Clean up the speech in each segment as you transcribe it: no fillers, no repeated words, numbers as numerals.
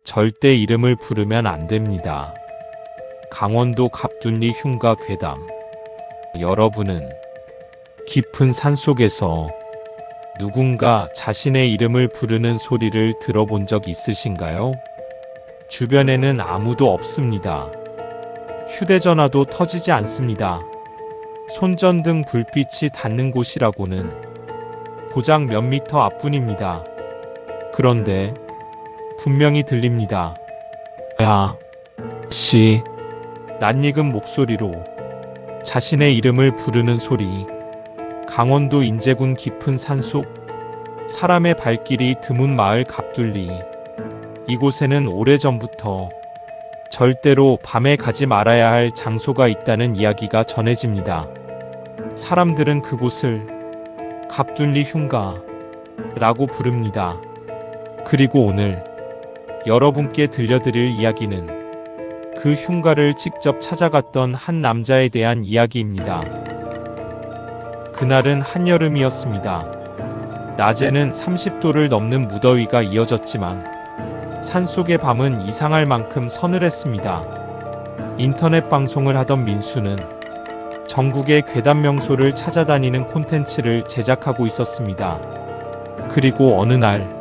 절대 이름을 부르면 안 됩니다. 강원도 갑둔리 흉가 괴담. 여러분은 깊은 산속에서 누군가 자신의 이름을 부르는 소리를 들어본 적 있으신가요? 주변에는 아무도 없습니다. 휴대전화도 터지지 않습니다. 손전등 불빛이 닿는 곳이라고는 고작 몇 미터 앞뿐입니다. 그런데 분명히 들립니다. 야, 씨. 낯익은 목소리로 자신의 이름을 부르는 소리. 강원도 인제군 깊은 산속, 사람의 발길이 드문 마을 갑둘리. 이곳에는 오래전부터 절대로 밤에 가지 말아야 할 장소가 있다는 이야기가 전해집니다. 사람들은 그곳을 갑둘리 흉가라고 부릅니다. 그리고 오늘 여러분께 들려드릴 이야기는 그 흉가를 직접 찾아갔던 한 남자에 대한 이야기입니다. 그날은 한여름이었습니다. 낮에는 30도를 넘는 무더위가 이어졌지만 산속의 밤은 이상할 만큼 서늘했습니다. 인터넷 방송을 하던 민수는 전국의 괴담 명소를 찾아다니는 콘텐츠를 제작하고 있었습니다. 그리고 어느 날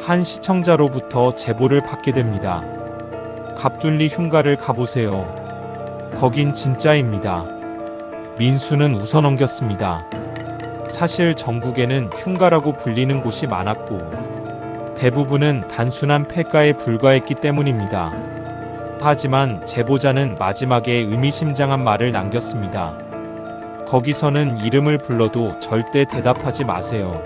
한 시청자로부터 제보를 받게 됩니다. 갑둘리 흉가를 가보세요. 거긴 진짜입니다. 민수는 웃어넘겼습니다. 사실 전국에는 흉가라고 불리는 곳이 많았고 대부분은 단순한 폐가에 불과했기 때문입니다. 하지만 제보자는 마지막에 의미심장한 말을 남겼습니다. 거기서는 이름을 불러도 절대 대답하지 마세요.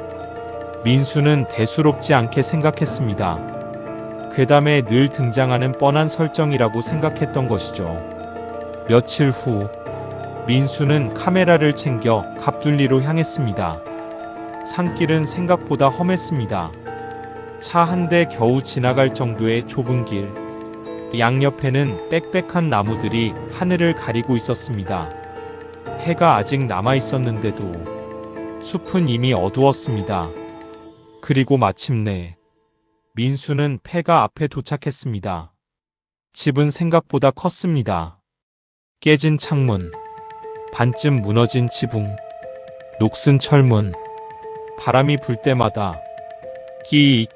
민수는 대수롭지 않게 생각했습니다. 괴담에 늘 등장하는 뻔한 설정이라고 생각했던 것이죠. 며칠 후 민수는 카메라를 챙겨 갑둘리로 향했습니다. 산길은 생각보다 험했습니다. 차 한 대 겨우 지나갈 정도의 좁은 길. 양옆에는 빽빽한 나무들이 하늘을 가리고 있었습니다. 해가 아직 남아 있었는데도 숲은 이미 어두웠습니다. 그리고 마침내 민수는 폐가 앞에 도착했습니다. 집은 생각보다 컸습니다. 깨진 창문, 반쯤 무너진 지붕, 녹슨 철문. 바람이 불 때마다 끼익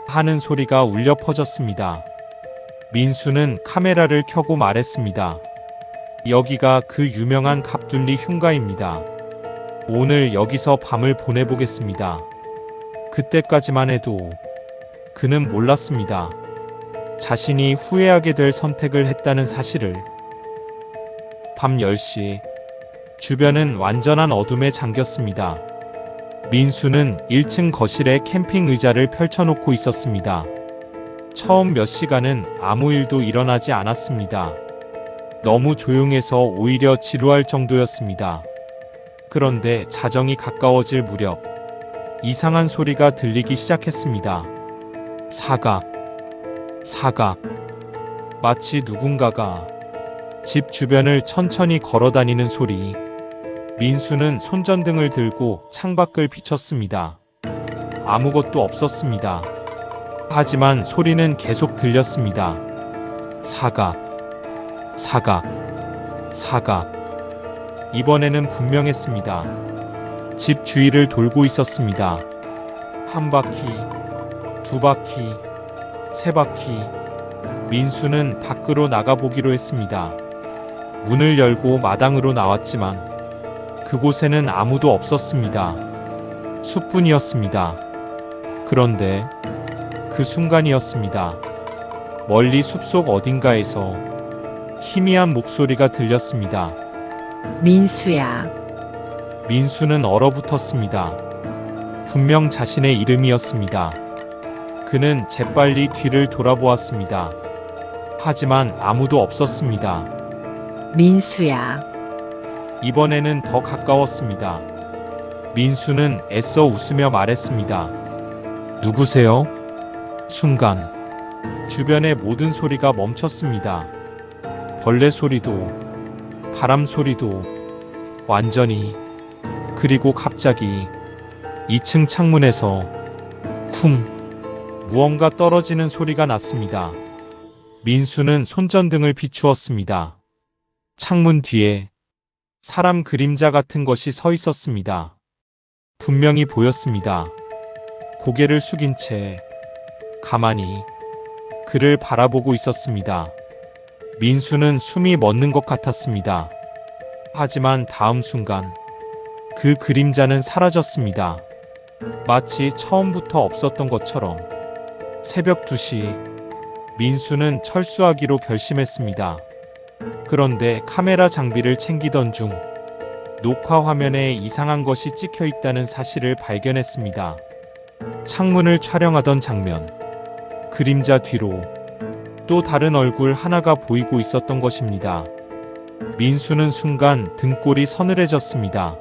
하는 소리가 울려 퍼졌습니다. 민수는 카메라를 켜고 말했습니다. 여기가 그 유명한 갑둘리 흉가입니다. 오늘 여기서 밤을 보내보겠습니다. 그때까지만 해도 그는 몰랐습니다. 자신이 후회하게 될 선택을 했다는 사실을. 밤 10시, 주변은 완전한 어둠에 잠겼습니다. 민수는 1층 거실에 캠핑 의자를 펼쳐놓고 있었습니다. 처음 몇 시간은 아무 일도 일어나지 않았습니다. 너무 조용해서 오히려 지루할 정도였습니다. 그런데 자정이 가까워질 무렵 이상한 소리가 들리기 시작했습니다. 사각, 사각. 마치 누군가가 집 주변을 천천히 걸어다니는 소리. 민수는 손전등을 들고 창밖을 비췄습니다. 아무것도 없었습니다. 하지만 소리는 계속 들렸습니다. 사각, 사각, 사각. 이번에는 분명했습니다. 집 주위를 돌고 있었습니다. 한 바퀴, 두 바퀴, 세 바퀴. 민수는 밖으로 나가보기로 했습니다. 문을 열고 마당으로 나왔지만 그곳에는 아무도 없었습니다. 숲뿐이었습니다. 그런데 그 순간이었습니다. 멀리 숲속 어딘가에서 희미한 목소리가 들렸습니다. 민수야. 민수는 얼어붙었습니다. 분명 자신의 이름이었습니다. 그는 재빨리 뒤를 돌아보았습니다. 하지만 아무도 없었습니다. 민수야. 이번에는 더 가까웠습니다. 민수는 애써 웃으며 말했습니다. 누구세요? 순간 주변의 모든 소리가 멈췄습니다. 벌레 소리도, 바람 소리도, 완전히. 그리고 갑자기 2층 창문에서 쿵 무언가 떨어지는 소리가 났습니다. 민수는 손전등을 비추었습니다. 창문 뒤에 사람 그림자 같은 것이 서 있었습니다. 분명히 보였습니다. 고개를 숙인 채 가만히 그를 바라보고 있었습니다. 민수는 숨이 멎는 것 같았습니다. 하지만 다음 순간 그 그림자는 사라졌습니다. 마치 처음부터 없었던 것처럼. 새벽 2시, 민수는 철수하기로 결심했습니다. 그런데 카메라 장비를 챙기던 중 녹화 화면에 이상한 것이 찍혀 있다는 사실을 발견했습니다. 창문을 촬영하던 장면, 그림자 뒤로 또 다른 얼굴 하나가 보이고 있었던 것입니다. 민수는 순간 등골이 서늘해졌습니다.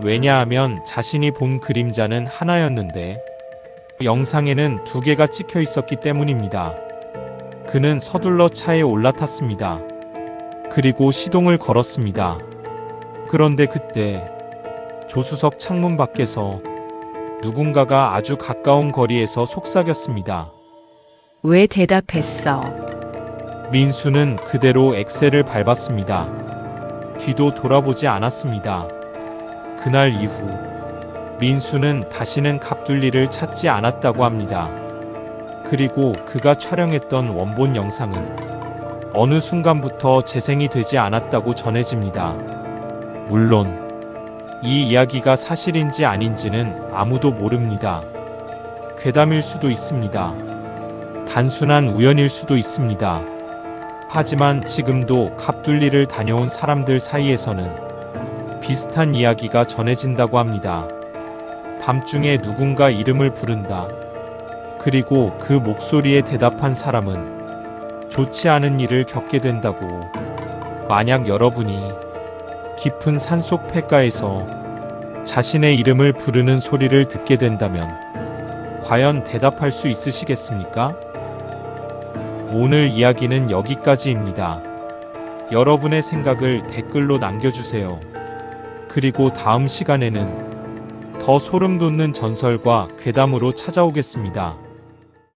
왜냐하면 자신이 본 그림자는 하나였는데 영상에는 2개가 찍혀 있었기 때문입니다. 그는 서둘러 차에 올라탔습니다. 그리고 시동을 걸었습니다. 그런데 그때 조수석 창문 밖에서 누군가가 아주 가까운 거리에서 속삭였습니다. 왜 대답했어? 민수는 그대로 엑셀을 밟았습니다. 뒤도 돌아보지 않았습니다. 그날 이후 민수는 다시는 갑둘리를 찾지 않았다고 합니다. 그리고 그가 촬영했던 원본 영상은 어느 순간부터 재생이 되지 않았다고 전해집니다. 물론 이 이야기가 사실인지 아닌지는 아무도 모릅니다. 괴담일 수도 있습니다. 단순한 우연일 수도 있습니다. 하지만 지금도 갑둘리를 다녀온 사람들 사이에서는 비슷한 이야기가 전해진다고 합니다. 밤중에 누군가 이름을 부른다. 그리고 그 목소리에 대답한 사람은 좋지 않은 일을 겪게 된다고. 만약 여러분이 깊은 산속 폐가에서 자신의 이름을 부르는 소리를 듣게 된다면 과연 대답할 수 있으시겠습니까? 오늘 이야기는 여기까지입니다. 여러분의 생각을 댓글로 남겨주세요. 그리고 다음 시간에는 더 소름 돋는 전설과 괴담으로 찾아오겠습니다.